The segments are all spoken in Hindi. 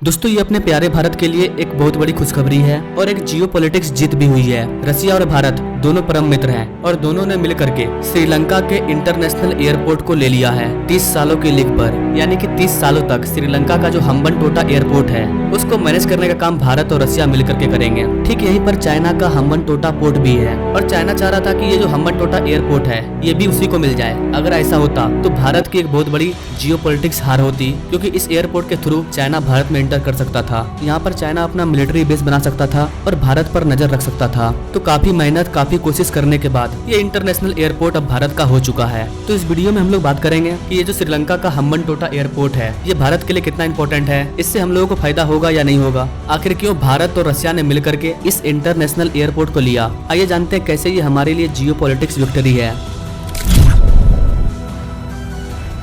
दोस्तों ये अपने प्यारे भारत के लिए एक बहुत बड़ी खुशखबरी है और एक जियोपॉलिटिक्स जीत भी हुई है। रसिया और भारत दोनों परम मित्र हैं और दोनों ने मिलकर के श्रीलंका के इंटरनेशनल एयरपोर्ट को ले लिया है 30 सालों की लीग पर, यानी कि 30 सालों तक श्रीलंका का जो हम्बनटोटा एयरपोर्ट है उसको मैनेज करने का काम भारत और रसिया मिलकर के करेंगे। ठीक यहीं पर चाइना का हम्बनटोटा पोर्ट भी है और चाइना चाह रहा था कि ये जो हम्बनटोटा एयरपोर्ट है ये भी उसी को मिल जाए। अगर ऐसा होता तो भारत की एक बहुत बड़ी जियोपॉलिटिक्स हार होती, क्योंकि इस एयरपोर्ट के थ्रू चाइना भारत में एंटर कर सकता था। यहाँ पर चाइना अपना मिलिट्री बेस बना सकता था और भारत पर नजर रख सकता था। तो काफी मेहनत काफी कोशिश करने के बाद ये इंटरनेशनल एयरपोर्ट अब भारत का हो चुका है। तो इस वीडियो में हम लोग बात करेंगे कि ये जो श्रीलंका का हम्बनटोटा एयरपोर्ट है ये भारत के लिए कितना इंपॉर्टेंट है, इससे हम लोगों को फायदा होगा या नहीं होगा, आखिर क्यों भारत और रसिया ने मिलकर के इस इंटरनेशनल एयरपोर्ट को लिया। आइए जानते हैं कैसे ये हमारे लिए जियोपॉलिटिक्स विक्ट्री है।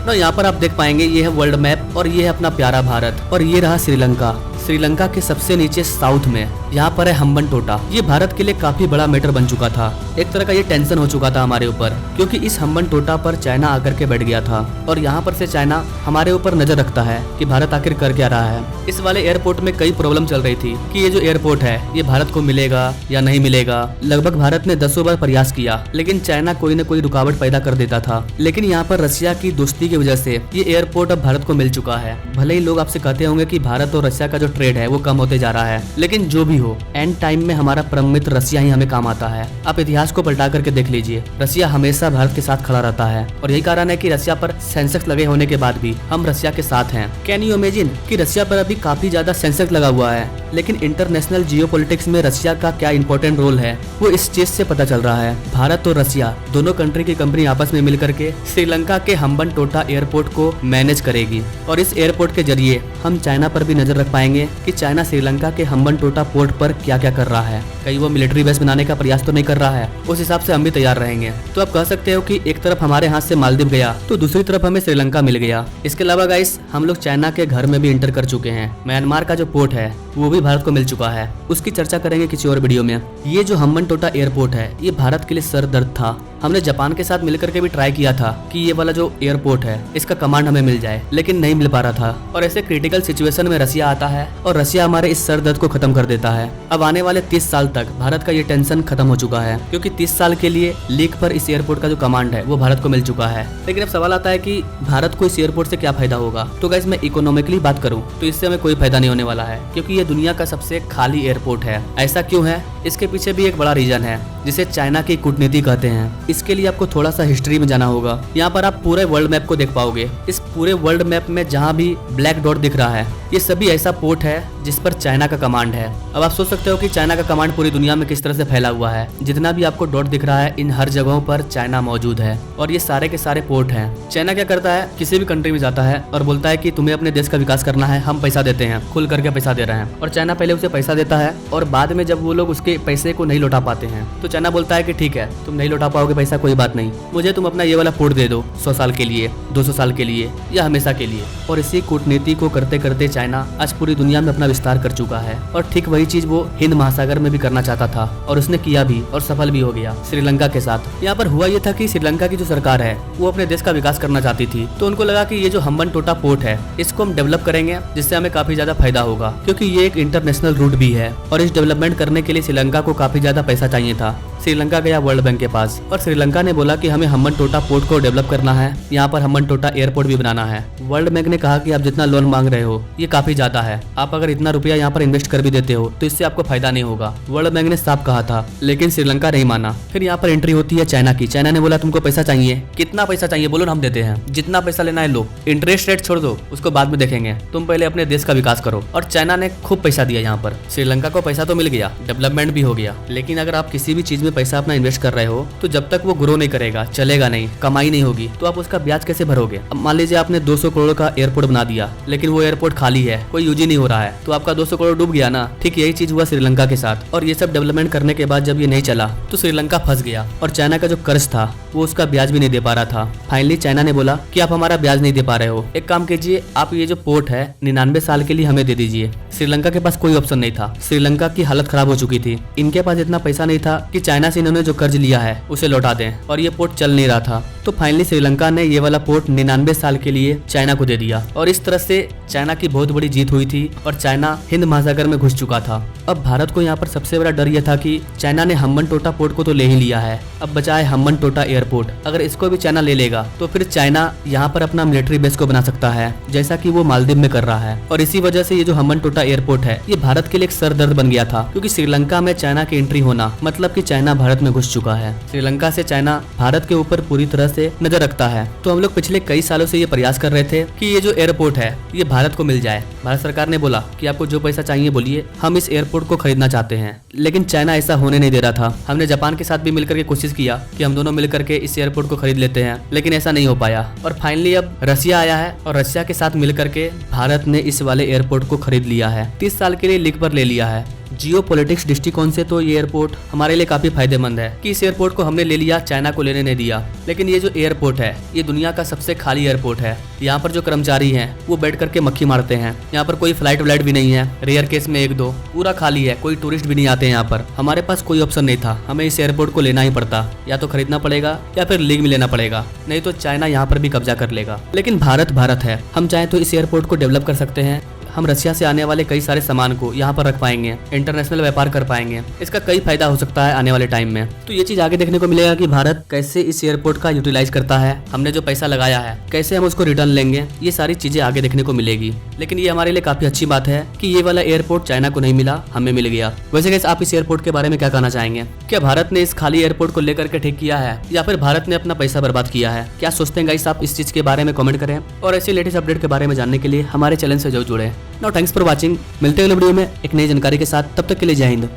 तो यहाँ पर आप देख पाएंगे ये है वर्ल्ड मैप और ये है अपना प्यारा भारत और ये रहा श्रीलंका। श्रीलंका के सबसे नीचे साउथ में यहाँ पर है हम्बनटोटा। ये भारत के लिए काफी बड़ा मैटर बन चुका था, एक तरह का ये टेंशन हो चुका था हमारे ऊपर, क्योंकि इस हम्बनटोटा पर चाइना आकर के बैठ गया था और यहाँ पर से चाइना हमारे ऊपर नजर रखता है कि भारत आखिर कर क्या रहा है। इस वाले एयरपोर्ट में कई प्रॉब्लम चल रही थी कि ये जो एयरपोर्ट है ये भारत को मिलेगा या नहीं मिलेगा। लगभग भारत ने 10 बार प्रयास किया लेकिन चाइना कोई न कोई रुकावट पैदा कर देता था। लेकिन यहाँ पर रसिया की दोस्ती की वजह से ये एयरपोर्ट अब भारत को मिल चुका है। भले ही लोग आपसे कहते होंगे कि भारत और रसिया का जो ट्रेड है वो कम होते जा रहा है, लेकिन जो भी हो एंड टाइम में हमारा परम मित्र रसिया ही हमें काम आता है। आप इतिहास को पलटा करके देख लीजिए, रसिया हमेशा भारत के साथ खड़ा रहता है और यही कारण है कि रसिया पर सेंसेक्स लगे होने के बाद भी हम रसिया के साथ हैं। कैन यू इमेजिन कि रसिया पर अभी काफी ज्यादा सेंसेक्स लगा हुआ है, लेकिन इंटरनेशनल जियोपॉलिटिक्स में रसिया का क्या इंपॉर्टेंट रोल है वो इस चीज से पता चल रहा है। भारत और रसिया दोनों कंट्री की कंपनी आपस में मिलकर के श्रीलंका के हम्बनटोटा एयरपोर्ट को मैनेज करेगी और इस एयरपोर्ट के जरिए हम चाइना पर भी नजर रख पाएंगे कि चाइना श्रीलंका के हम्बनटोटा पोर्ट पर क्या क्या कर रहा है। कहीं वो मिलिट्री बेस बनाने का प्रयास तो नहीं कर रहा है, उस हिसाब से हम भी तैयार रहेंगे। तो आप कह सकते हो कि एक तरफ हमारे हाथ से मालदीव गया तो दूसरी तरफ हमें श्रीलंका मिल गया। इसके अलावा गाइस हम लोग चाइना के घर में भी एंटर कर चुके हैं। म्यांमार का जो पोर्ट है वो भी भारत को मिल चुका है, उसकी चर्चा करेंगे किसी और वीडियो में। ये जो हम्बनटोटा एयरपोर्ट है ये भारत के लिए सर दर्द था। हमने जापान के साथ मिलकर के भी ट्राई किया था कि ये वाला जो एयरपोर्ट है इसका कमांड हमें मिल जाए, लेकिन नहीं मिल पा रहा था। और ऐसे क्रिटिकल सिचुएशन में रसिया आता है और रसिया हमारे इस सर दर्द को खत्म कर देता है। अब आने वाले 30 साल तक भारत का ये टेंशन खत्म हो चुका है, क्योंकि 30 साल के लिए लीक पर इस एयरपोर्ट का जो कमांड है वो भारत को मिल चुका है। लेकिन अब सवाल आता है कि भारत को इस एयरपोर्ट से क्या फायदा होगा। तो गाइस मैं इकोनॉमिकली बात करूँ तो इससे हमें कोई फायदा नहीं होने वाला है, क्योंकि ये दुनिया का सबसे खाली एयरपोर्ट है। ऐसा क्यों है, इसके पीछे भी एक बड़ा रीजन है जिसे चाइना की कूटनीति कहते हैं। इसके लिए आपको थोड़ा सा हिस्ट्री में जाना होगा। यहाँ पर आप पूरे वर्ल्ड मैप को देख पाओगे। इस पूरे वर्ल्ड मैप में जहाँ भी ब्लैक डॉट दिख रहा है ये सभी ऐसा पोर्ट है जिस पर चाइना का कमांड है। अब आप सोच सकते हो कि चाइना का कमांड पूरी दुनिया में किस तरह से फैला हुआ है। जितना भी आपको डॉट दिख रहा है इन हर जगहों पर चाइना मौजूद है और ये सारे के सारे पोर्ट हैं। चाइना क्या करता है, किसी भी कंट्री में जाता है और बोलता है कि तुम्हें अपने देश का विकास करना है, हम पैसा देते हैं, खुल करके पैसा दे रहे हैं। और चाइना पहले उसे पैसा देता है और बाद में जब वो लोग उसके पैसे को नहीं लौटा पाते हैं तो चाइना बोलता है कि ठीक है तुम नहीं लौटा पाओगे पैसा, कोई बात नहीं, मुझे तुम अपना ये वाला पोर्ट दे दो 100 साल के लिए, 200 साल के लिए या हमेशा के लिए। और इसी कूटनीति को करते करते चाइना आज पूरी दुनिया में अपना विस्तार कर चुका है और ठीक वही चीज वो हिंद महासागर में भी करना चाहता था और उसने किया भी और सफल भी हो गया श्रीलंका के साथ। यहाँ पर हुआ ये था कि श्रीलंका की जो सरकार है वो अपने देश का विकास करना चाहती थी, तो उनको लगा कि ये जो हम्बनटोटा पोर्ट है इसको हम डेवलप करेंगे जिससे हमें काफी ज्यादा फायदा होगा, क्योंकि ये एक इंटरनेशनल रूट भी है और इस डेवलपमेंट करने के लिए श्रीलंका को काफी ज्यादा पैसा चाहिए था। श्रीलंका गया वर्ल्ड बैंक के पास और श्रीलंका ने बोला कि हमें हम्बनटोटा पोर्ट को डेवलप करना है, यहाँ पर हम्बनटोटा एयरपोर्ट भी बनाना है। वर्ल्ड बैंक ने कहा कि आप जितना लोन मांग रहे हो ये काफी ज्यादा है, आप अगर इतना रुपया यहाँ पर इन्वेस्ट कर भी देते हो तो इससे आपको फायदा नहीं होगा। वर्ल्ड बैंक ने साफ कहा था, लेकिन श्रीलंका नहीं माना। फिर यहाँ पर एंट्री होती है चाइना की। चाइना ने बोला तुमको पैसा चाहिए, कितना पैसा चाहिए बोलो, हम देते हैं, जितना पैसा लेना है लो, इंटरेस्ट रेट छोड़ दो उसको बाद में देखेंगे, तुम पहले अपने देश का विकास करो। और चाइना ने खूब पैसा दिया। यहाँ पर श्रीलंका को पैसा तो मिल गया, डेवलपमेंट भी हो गया, लेकिन अगर आप किसी भी चीज में पैसा अपना इन्वेस्ट कर रहे हो तो जब तक वो ग्रो नहीं करेगा, चलेगा नहीं, कमाई नहीं होगी, तो आप उसका ब्याज कैसे भरोगे। अब मान लीजिए आपने 200 करोड़ का एयरपोर्ट बना दिया लेकिन वो एयरपोर्ट खाली है, कोई यूज ही नहीं हो रहा है, तो आपका 200 करोड़ डूब गया ना। ठीक यही चीज हुआ श्रीलंका के साथ। और ये सब डेवलपमेंट करने के बाद जब ये नहीं चला तो श्रीलंका फंस गया और चाइना का जो कर्ज था वो उसका ब्याज भी नहीं दे पा रहा था। फाइनली चाइना ने बोला कि आप हमारा ब्याज नहीं दे पा रहे हो, एक काम कीजिए, आप ये जो पोर्ट है 99 साल के लिए हमें दे दीजिए। श्रीलंका के पास कोई ऑप्शन नहीं था। श्रीलंका की हालत खराब हो चुकी थी। इनके पास इतना पैसा नहीं था कि चाइना से इन्होंने जो कर्ज लिया है उसे लौटा दें, और ये पोर्ट चल नहीं रहा था। तो फाइनली श्रीलंका ने ये वाला पोर्ट 99 साल के लिए चाइना को दे दिया, और इस तरह से चाइना की बहुत बड़ी जीत हुई थी और चाइना हिंद महासागर में घुस चुका था। अब भारत को यहाँ पर सबसे बड़ा डर यह था कि चाइना ने हम्बनटोटा पोर्ट को तो ले ही लिया है, अब बचा है हम्बनटोटा एयरपोर्ट। अगर इसको भी चाइना ले लेगा तो फिर चाइना यहाँ पर अपना मिलिट्री बेस को बना सकता है, जैसा कि वो मालदीव में कर रहा है। और इसी वजह से ये जो हम्बनटोटा एयरपोर्ट है ये भारत के लिए एक सरदर्द बन गया था, क्योंकि श्रीलंका में चाइना की एंट्री होना मतलब कि चाइना भारत में घुस चुका है। श्रीलंका से चाइना भारत के ऊपर पूरी तरह से नजर रखता है। तो हम लोग पिछले कई सालों से ये प्रयास कर रहे थे कि ये जो एयरपोर्ट है ये भारत को मिल जाए। भारत सरकार ने बोला कि आपको जो पैसा चाहिए बोलिए, हम इस एयरपोर्ट को खरीदना चाहते हैं, लेकिन चाइना ऐसा होने नहीं दे रहा था। हमने जापान के साथ भी मिलकर के कोशिश किया कि हम दोनों मिलकर के इस एयरपोर्ट को खरीद लेते हैं, लेकिन ऐसा नहीं हो पाया। और फाइनली अब रसिया आया है और रसिया के साथ मिलकर के भारत ने इस वाले एयरपोर्ट को खरीद लिया है। 30 साल के लिए लीक पर ले लिया है। जियो पॉलिटिक्स दृष्टिकोण से तो ये एयरपोर्ट हमारे लिए काफी फायदेमंद है कि इस एयरपोर्ट को हमने ले लिया, चाइना को लेने नहीं दिया। लेकिन ये जो एयरपोर्ट है ये दुनिया का सबसे खाली एयरपोर्ट है। यहाँ पर जो कर्मचारी हैं वो बैठ करके मक्खी मारते हैं। यहाँ पर कोई फ्लाइट व्लाइट भी नहीं है, रेयर केस में 1-2, पूरा खाली है, कोई टूरिस्ट भी नहीं आते यहाँ पर। हमारे पास कोई ऑप्शन नहीं था, हमें इस एयरपोर्ट को लेना ही पड़ता, या तो खरीदना पड़ेगा या फिर लीग में लेना पड़ेगा, नहीं तो चाइना यहाँ पर भी कब्जा कर लेगा। लेकिन भारत है, हम चाहे तो इस एयरपोर्ट को डेवलप कर सकते हैं। हम रसिया से आने वाले कई सारे सामान को यहाँ पर रख पाएंगे, इंटरनेशनल व्यापार कर पाएंगे। इसका कई फायदा हो सकता है आने वाले टाइम में। तो ये चीज आगे देखने को मिलेगा कि भारत कैसे इस एयरपोर्ट का यूटिलाइज करता है, हमने जो पैसा लगाया है कैसे हम उसको रिटर्न लेंगे, ये सारी चीजें आगे देखने को मिलेगी। लेकिन ये हमारे लिए काफी अच्छी बात है कि ये वाला एयरपोर्ट चाइना को नहीं मिला, हमें मिल गया। वैसे गाइस आप इस एयरपोर्ट के बारे में क्या कहना चाहेंगे? क्या भारत ने इस खाली एयरपोर्ट को लेकर के ठीक किया है या फिर भारत ने अपना पैसा बर्बाद किया है? क्या सोचते हैं गाइस आप इस चीज के बारे में कमेंट करें, और ऐसे लेटेस्ट अपडेट के बारे में जानने के लिए हमारे चैनल से जरूर जुड़े। Now thanks for watching. मिलते हैं अगले वीडियो में एक नई जानकारी के साथ, तब तक के लिए जय हिंद।